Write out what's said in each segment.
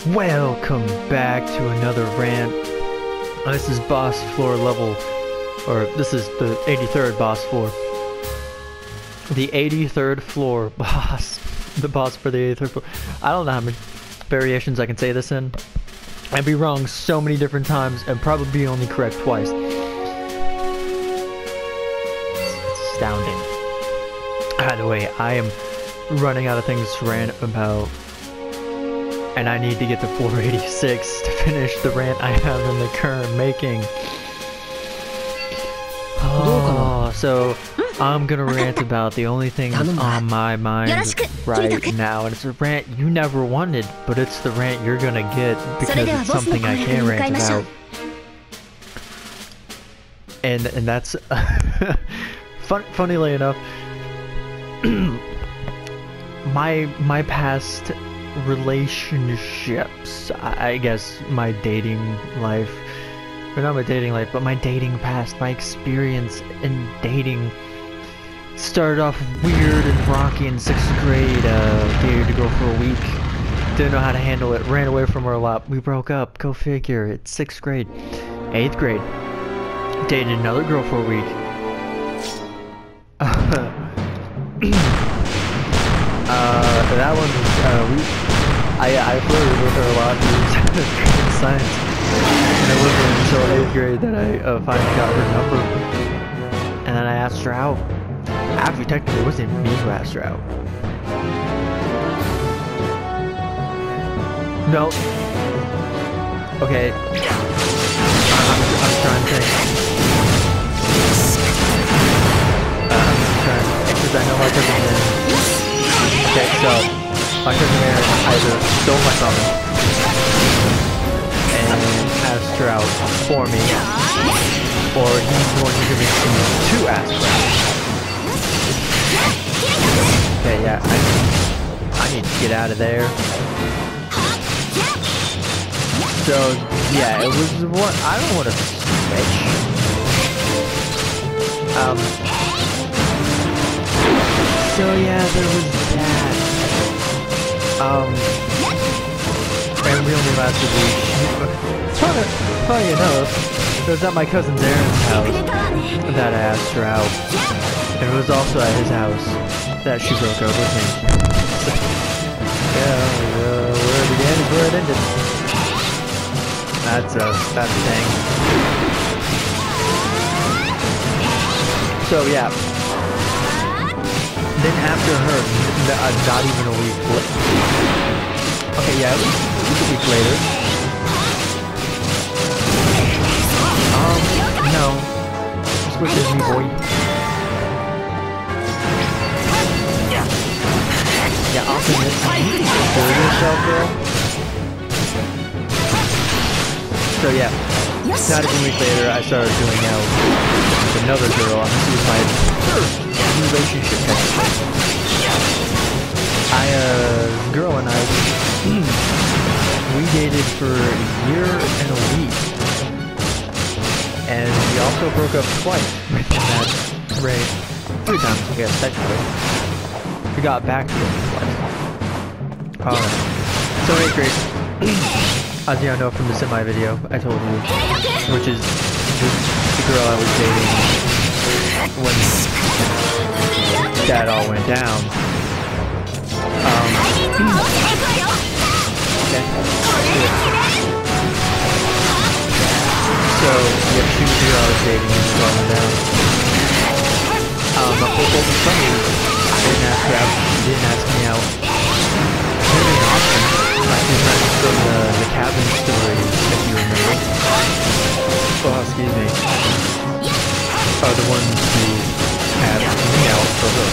Welcome back to another rant. This is boss floor level, or this is the 83rd boss floor. The 83rd floor boss. The boss for the 83rd floor. I don't know how many variations I can say this in. I'd be wrong so many different times and probably be only correct twice. It's astounding. By the way, I am running out of things to rant about. And I need to get to 486 to finish the rant I have in the current making. Oh, so I'm gonna rant about the only thing that's on my mind right now. And it's a rant you never wanted, but it's the rant you're gonna get because it's something I can't rant about. And that's funnily enough, my past relationships, I guess my dating life, or not my dating life, but my dating past, my experience in dating started off weird and rocky in 6th grade. Dated a girl for a week, didn't know how to handle it, ran away from her a lot, we broke up, go figure. It's 6th grade. 8th grade, dated another girl for a week. That one was, I flirted with her a lot. It was science. And it wasn't until 8th grade that I finally got her number. And then I asked her out. Actually, technically, it wasn't me who asked her out. No. Okay. I'm trying to think. Because I know my cousin Mary. Okay, so my cousin Mary either stole my phone and asked her out for me, or he's going to give me to ask her out. Okay, yeah, I need to get out of there. So yeah, it was what I don't want to switch. So yeah, there was that. And we only lasted a week. Funny enough, it was at my cousin Aaron's house that I asked her out. And it was also at his house that she broke up with me. Yeah, where it began is where it ended. That's a thing. So yeah. Then after her, not even a week later. Okay, yeah, it was a week later. No. Switch is me, boy. Yeah, I'll commit. For yourself, girl. So yeah, not even a week later, I started doing out with another girl, and this was my first relationship. Girl and I, we dated for a year and a week, and we also broke up twice within that rate. 3 times, I guess, technically. We got back together twice. So 8th grade, as you know from the semi video I told you, which is the girl I was dating when that all went down. Okay. So, yeah, she was the girl I was dating and it all went down. What was funny is I didn't ask her out, she didn't ask me out. Very often, my 2 friends from the cabin story, if you remember. Oh, excuse me. Are the ones who asked me out for her.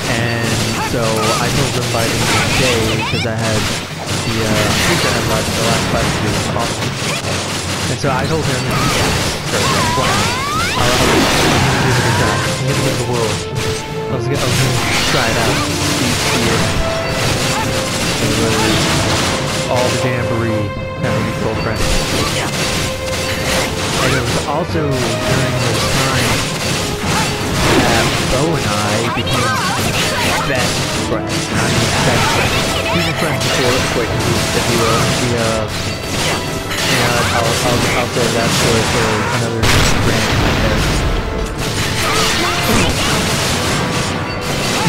And so I told them by the end of the day because I had the last class to do with Austin. And so I told him, I'll give it a try. I'm gonna give it a whirl. I was gonna try it out. See it. It was all the jamboree having a girlfriend. And it was also during this time that Bo and I became best friends. I mean, best friends. We were friends before, acquaintances, if you will. I'll say that for another rant right there.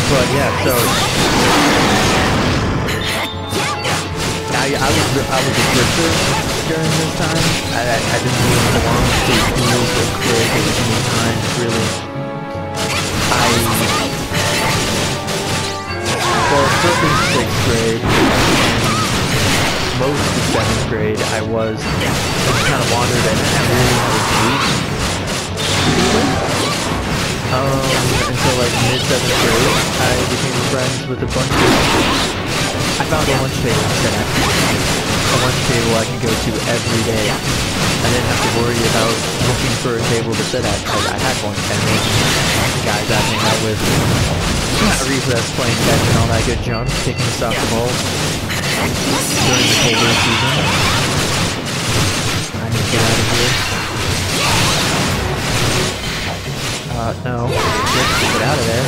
But yeah, so I was a drifter during this time. I didn't really belong to schools or clique at any time, really. Certainly 6th grade, most of 7th grade, I kind of wandered and I really had a group. Until like mid-7th grade, I became friends with a bunch of... I found a lunch table to sit at. A lunch table I could go to every day. I didn't have to worry about looking for a table to sit at because I had one, and the guys I hang out with at recess playing catch and all that good junk, kicking the soccer ball during the colder season. I need to get out of here. No. Get out of there.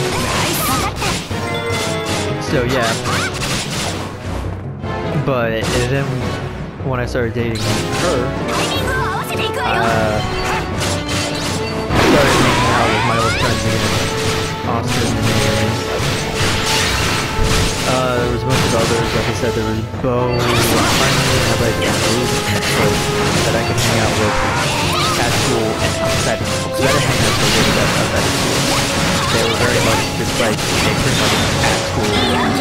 So yeah. But then when I started dating her, I started hanging out with my old friends again. Austin and Mary. There was a bunch of others, like I said, there was Bo. I finally had like a group that I could hang out with at school and outside of school. Because I didn't hang out with them outside of school. They were very much just like, they pretty much at school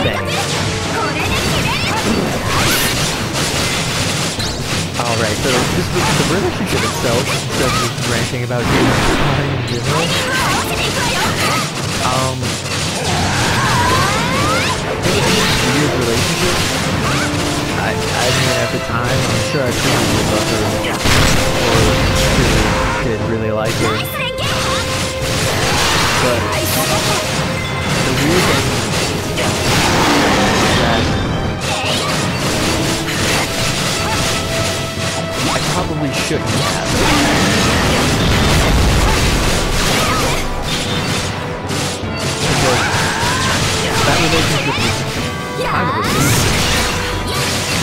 thing. Alright, so this was the relationship itself, instead of just ranting about dating in general. It was a weird relationship. I mean, at the time, I'm sure I couldn't really love her, or could really like her. But the weird thing is that I probably shouldn't have. That relationship was kind of abusive.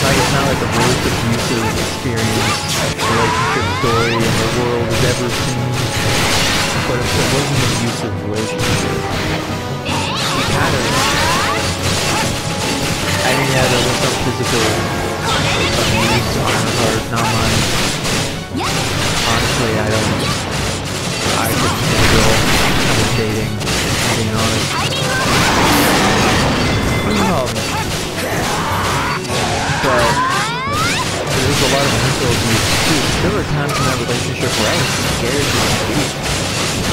Like, it's not like the most abusive experience, relationship story in the world has ever seen. But it wasn't an abusive relationship. Kind of. I mean, yeah, there was some physical abuse on her part, not mine. Honestly, I couldn't get a girl I was dating, being honest. But there was a lot of mental abuse too. There were times in that relationship where I was scared to speak.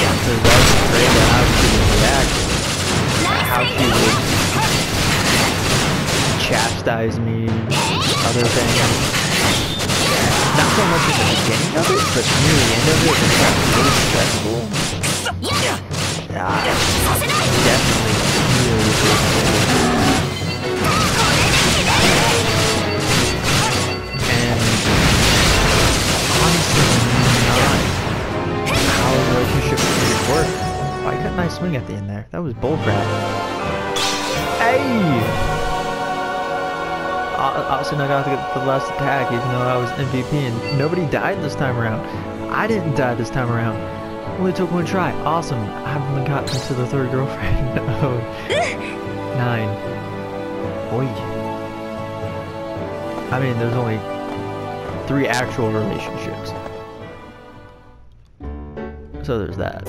Because I was afraid of how she would react. How she would chastise me, other things. Not so much at the beginning of it, but near the end of it, it got really stressful. Definitely really stressful. And honestly, not how a relationship should work. Why couldn't I swing at the end there? That was bullcrap. Hey! Austin, I got the last attack even though I was MVP and nobody died this time around. I didn't die this time around. Only took one try. Awesome. I haven't even gotten to the third girlfriend. Oh. 9. Oi. I mean, there's only 3 actual relationships. So there's that.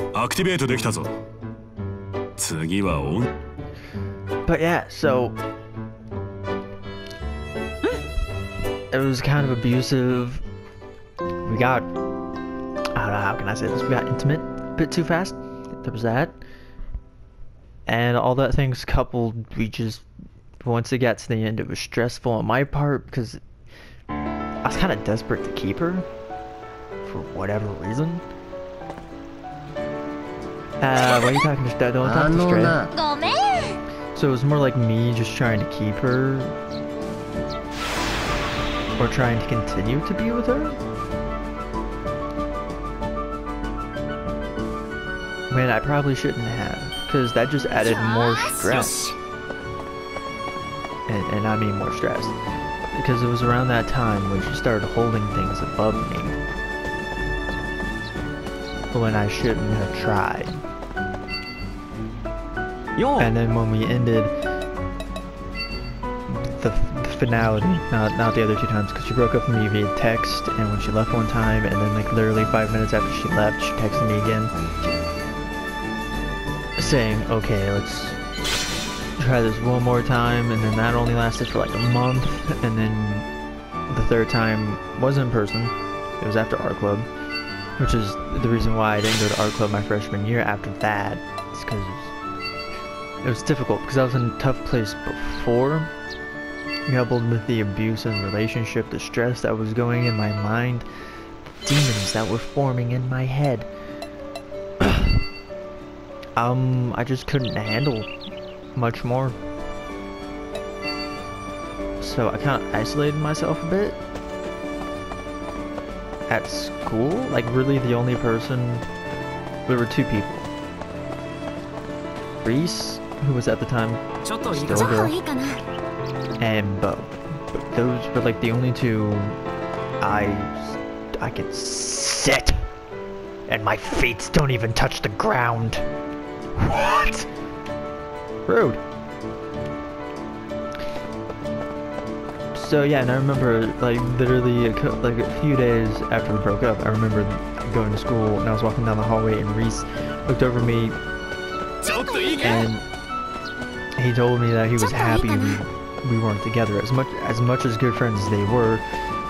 But yeah, so it was kind of abusive. We got, I don't know, how can I say this? We got intimate a bit too fast. There was that. And all that things coupled, we just, once it got to the end, it was stressful on my part because I was kind of desperate to keep her for whatever reason. Why are you talking to Don't talk to Stray. So it was more like me just trying to keep her. Or trying to continue to be with her? Man, I probably shouldn't have. because that just added more stress. And I mean more stress. Because it was around that time when she started holding things above me when I shouldn't have tried. And then when we ended the finality, not the other two times, because she broke up with me via text, and when she left one time, and then like literally 5 minutes after she left, she texted me again, saying, okay, let's try this one more time, and then that only lasted for like a month, and then the third time was in person. It was after art club, which is the reason why I didn't go to art club my freshman year after that. It's because it was difficult, because I was in a tough place before, coupled with the abuse and relationship, the stress that was going in my mind, demons that were forming in my head. I just couldn't handle much more. So I kind of isolated myself a bit. At school, like really the only person, there were two people. Reese, who was at the time still a girl, and Bo. Those were like the only two I could sit, and my feet don't even touch the ground. What? Rude. So yeah, and I remember like literally like a few days after we broke up, I remember going to school and I was walking down the hallway and Reese looked over me and he told me that he was happy we weren't together. As much as good friends as they were,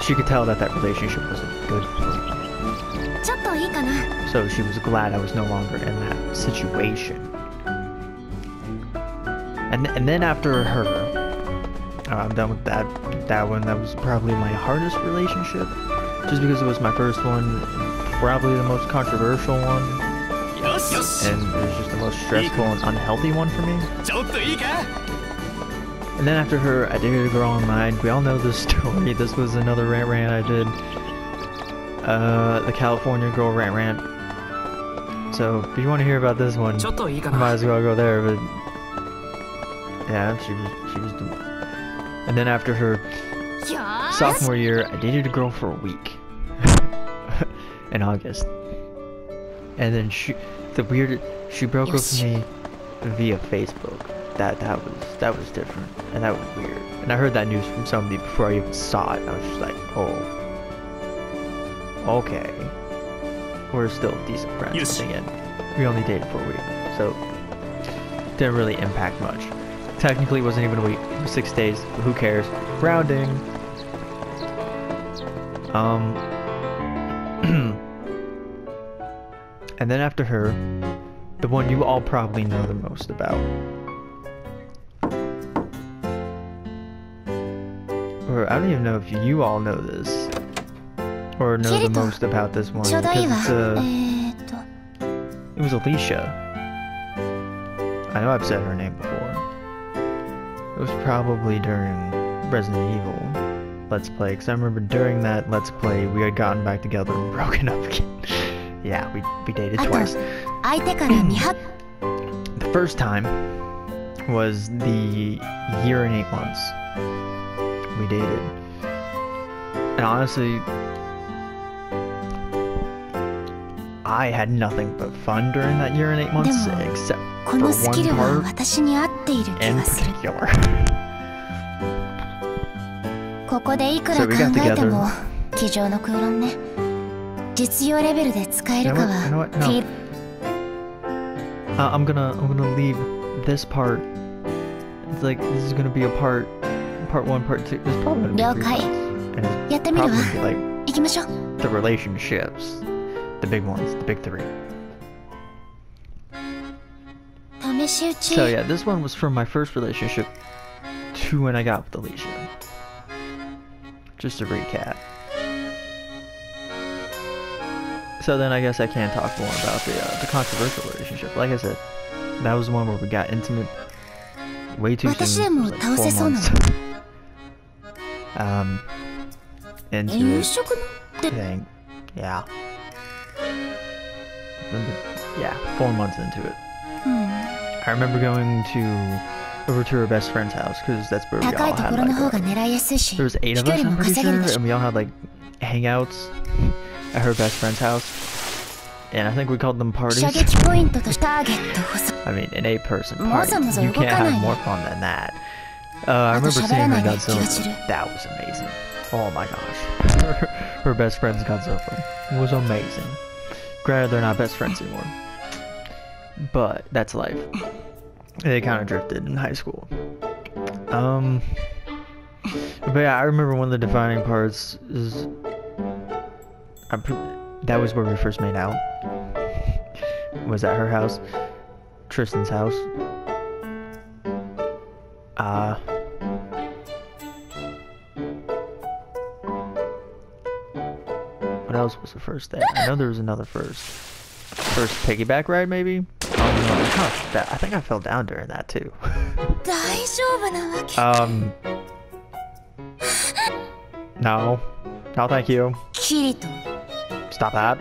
she could tell that that relationship wasn't good. So she was glad I was no longer in that situation. And then after her, I'm done with that one. That was probably my hardest relationship, just because it was my first one, probably the most controversial one, and it was just the most stressful and unhealthy one for me. And then after her, I dated a girl online. We all know this story. This was another rant I did. The California girl rant. So if you want to hear about this one, might as well go there. But yeah, she was. And then after her sophomore year, I dated a girl for a week in August. And then she broke up with me via Facebook. That was different, and that was weird. And I heard that news from somebody before I even saw it. And I was just like, oh, okay. We're still decent friends. Yes. Again, we only dated for a week, so didn't really impact much. Technically, it wasn't even a week. It was 6 days. But who cares? Rounding. And then after her, the one you all probably know the most about. Or I don't even know if you all know this. Or know the most about this one. Because it was Alicia. I know I've said her name before. It was probably during Resident Evil Let's Play, because I remember during that Let's Play we had gotten back together and broken up again. Yeah, we dated twice. The first time was the year and 8 months we dated. And honestly, I had nothing but fun during that year and 8 months, except for one part in particular. So we got together. You know what? No. I'm gonna leave this part. It's like this is gonna be a part 1, part 2. There's probably gonna be 3 parts. And it's probably like the relationships, the big ones, the big 3. So yeah, this one was from my first relationship to when I got with Alicia. Just to recap. So then I guess I can talk more about the controversial relationship. Like I said, that was the one where we got intimate way too soon. Like 4 months. Into it. Thing. Yeah. Yeah, 4 months into it. I remember going over to her best friend's house because that's where we all had like there was 8 of us, I'm pretty sure, and we all had like hangouts at her best friend's house, and I think we called them parties. I mean, an 8-person party. You can't have more fun than that. I remember seeing her Godzilla. That was amazing. Oh my gosh. Her best friend's Godzilla was amazing. Granted, they're not best friends anymore. But that's life. They kind of drifted in high school. But yeah, I remember one of the defining parts is... that was where we first made out. Was at her house. Tristan's house. What else was the first day? I know there was another first. First piggyback ride, maybe? Oh no, I think I fell down during that too. No. No, thank you. Stop that.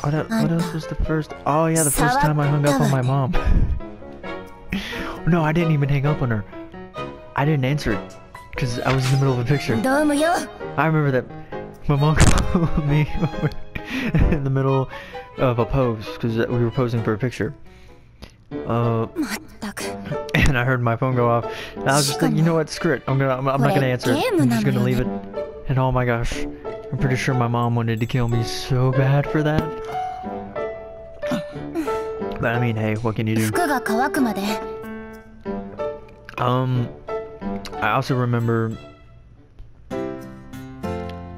What else was the first? Oh yeah, the first time I hung up on my mom. No, I didn't even hang up on her. I didn't answer it because I was in the middle of a picture. I remember that my mom called me in the middle of a pose because we were posing for a picture. And I heard my phone go off, and I was just thinking, you know what, screw it. I'm not gonna answer it. I'm just gonna leave it. And oh my gosh, I'm pretty sure my mom wanted to kill me so bad for that. But I mean, hey, what can you do? I also remember.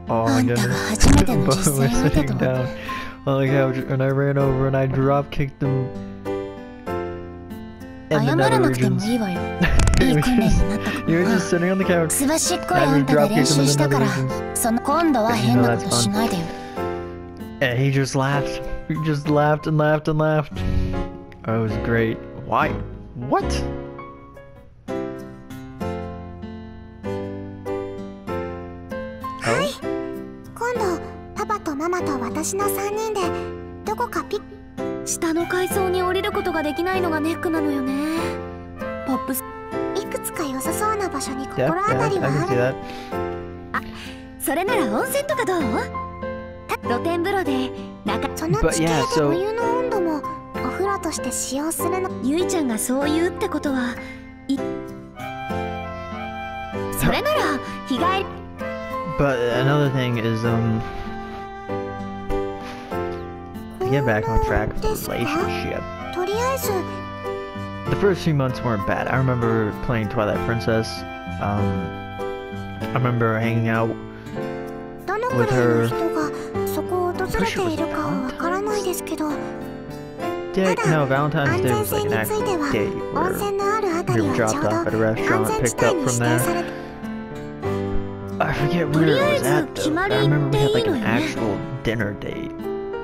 Oh my goodness. Both were sitting down on the couch, and I ran over and I drop kicked them in the nether regions. You were just sitting on the couch. I just drop kicked him in the nether regions. You know that's fun. And he just laughed. He just laughed and laughed and laughed. Oh, it was great. Why? What? Oh? 下の階層に降りることができないのがネックなのよね。ポップスいくつか良さそうな場所に心当たりはある。あ、それなら温泉とかどう？露天風呂でその地形でお湯の温度もお風呂として使用するの。ゆいちゃんがそう言うってことは、それなら日帰り。But another thing is to get back on track with the relationship. The first few months weren't bad. I remember playing Twilight Princess. I remember hanging out with her. No, Valentine's Day was like an actual date where we were dropped off at a restaurant, picked up from there. I forget where it was at though. I remember we had like an actual dinner date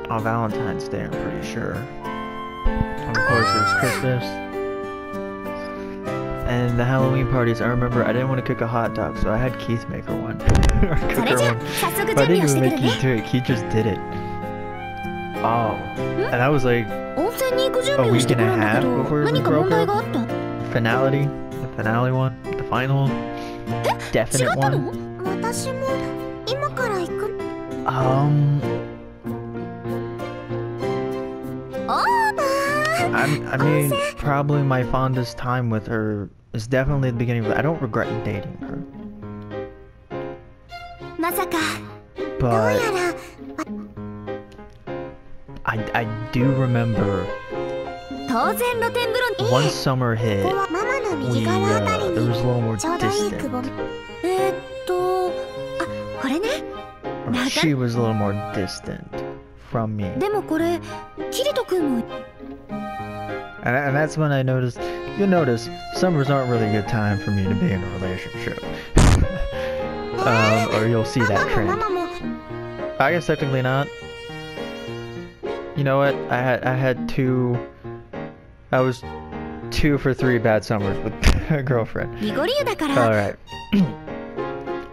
on Valentine's Day, I'm pretty sure. And of course it was Christmas. And the Halloween parties, I remember I didn't want to cook a hot dog, so I had Keith make her one. Or cook her one. But I didn't even make Keith do it, Keith just did it. Oh. And that was like a week and a half before we broke up. Finality? The finale one? The final? Definite one? I mean, probably my fondest time with her is definitely the beginning of it. I don't regret dating her. But I do remember once summer hit, there was a little more distant. Or she was a little more distant from me. And that's when I noticed, you'll notice, summers aren't really a good time for me to be in a relationship. Or you'll see that trend. I guess technically not. You know what? I was 2 for 3 bad summers with a girlfriend. Alright.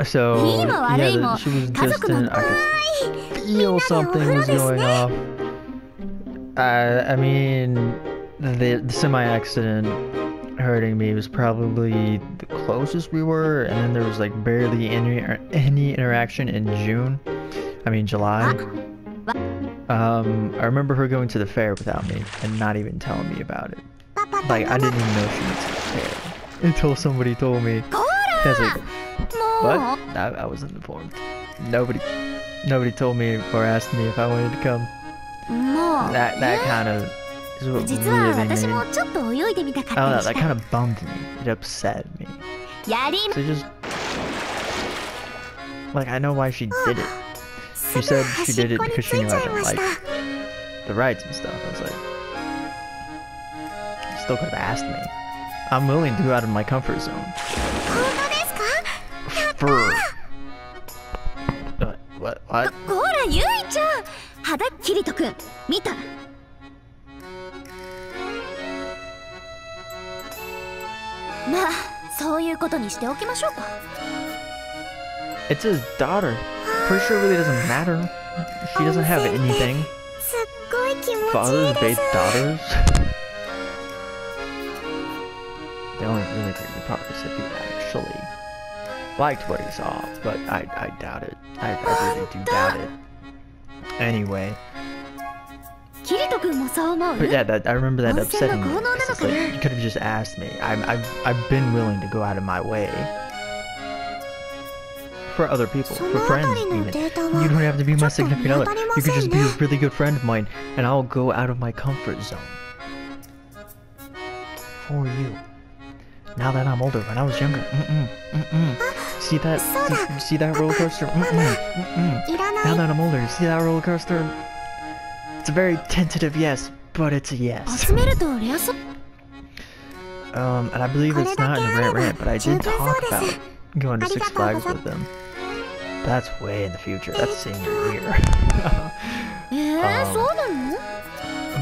So, yeah, she was distant. I could feel something was going off. I mean, the semi-accident hurting me was probably the closest we were, and then there was like barely any interaction in July. I remember her going to the fair without me and not even telling me about it. Like, I didn't even know she went to the fair until somebody told me. I was like, what? I wasn't informed. Nobody told me or asked me if I wanted to come. That kind of is what really made me. I don't know, that kind of bummed me. It upset me. So just, like, I know why she did it. She said she did it because she knew I didn't like the rides and stuff. I was like, you still could have asked me. I'm willing to go out of my comfort zone. For what? What? ほら、ゆいちゃん。キリト君、見た？まあ、そういうことにしておきましょうか。It's his daughter. Pretty sure it really doesn't matter. She doesn't have anything. Fathers bathe daughters. The only really great part is if he actually liked what he saw, but I doubt it. I really do doubt it. Anyway. But yeah, I remember that upsetting me. It's like, you could have just asked me. I've been willing to go out of my way. For other people, for friends even. You don't have to be my significant other. You could just be a really good friend of mine, and I'll go out of my comfort zone. For you. Now that I'm older, when I was younger, See that roller coaster? Now that I'm older, see that roller coaster? It's a very tentative yes, but it's a yes. And I believe it's not in the Rant, but I did talk about going to Six Flags with them. That's way in the future. That's senior year.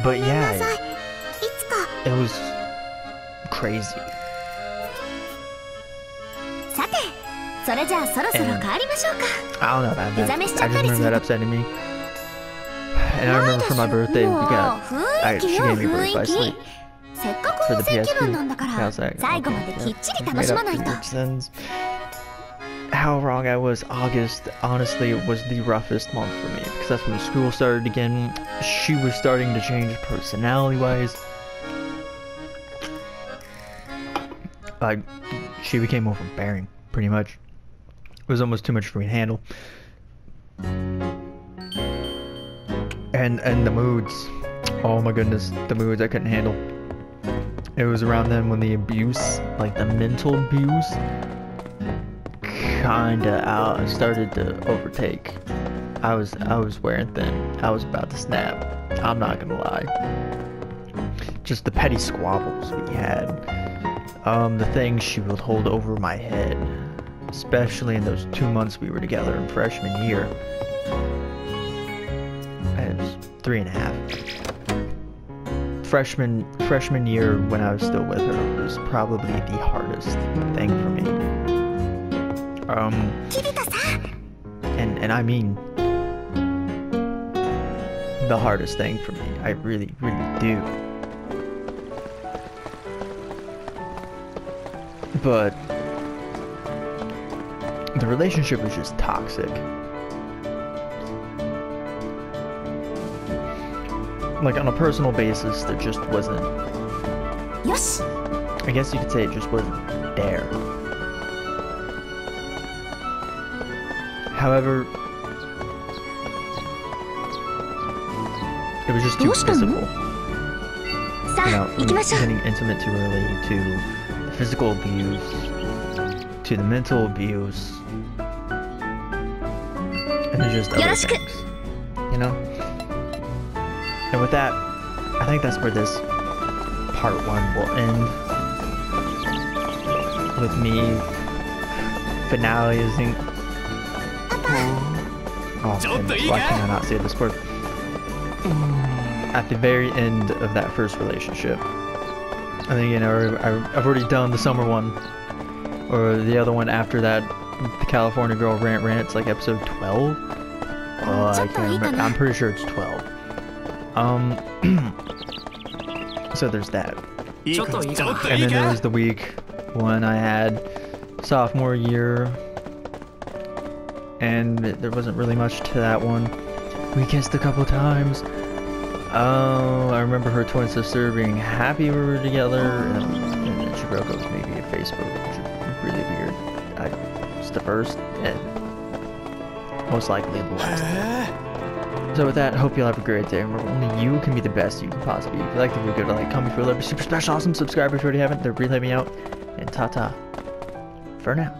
But yeah, it was crazy. And, I don't know, man. I just remember that upsetting me. And I remember for my birthday, she gave me Birth by Sleep for the PSP. I was like, okay, which sends. How wrong I was. August, honestly, it was the roughest month for me because that's when school started again. She was starting to change personality-wise. She became overbearing, pretty much. It was almost too much for me to handle. And the moods. Oh my goodness, the moods I couldn't handle. It was around then when the abuse, like the mental abuse, kinda started to overtake. I was wearing thin. I was about to snap. I'm not gonna lie. Just the petty squabbles we had. The things she would hold over my head, especially in those 2 months we were together in freshman year. It was 3.5. Freshman year when I was still with her was probably the hardest thing for me. And I mean the hardest thing for me. I really, really do. But the relationship was just toxic. Like on a personal basis, there just wasn't. Yes. I guess you could say it just wasn't there. However, it was just too visible. You know, from getting intimate too early to the physical abuse to the mental abuse and then just other things, you know? And with that, I think that's where this part 1 will end. With me finalizing. Oh, goodness, why can I not say this word? At the very end of that first relationship. I think, you know, I've already done the summer one. Or the other one after that, the California Girl Rant. It's like episode 12? Oh, I can't remember. I'm pretty sure it's 12. So there's that. And then there was the week when I had sophomore year, and there wasn't really much to that one. We kissed a couple times. Oh, I remember her twin sister being happy we were together, and then she broke up with me via Facebook, which is really weird. It's the first, and most likely the last. So with that, I hope you'll have a great day. Remember, only you can be the best you can possibly be. If you like the video, go to like, comment, feel love, super special, awesome. Subscribe if you already haven't. They're really helping me out. And ta-ta for now.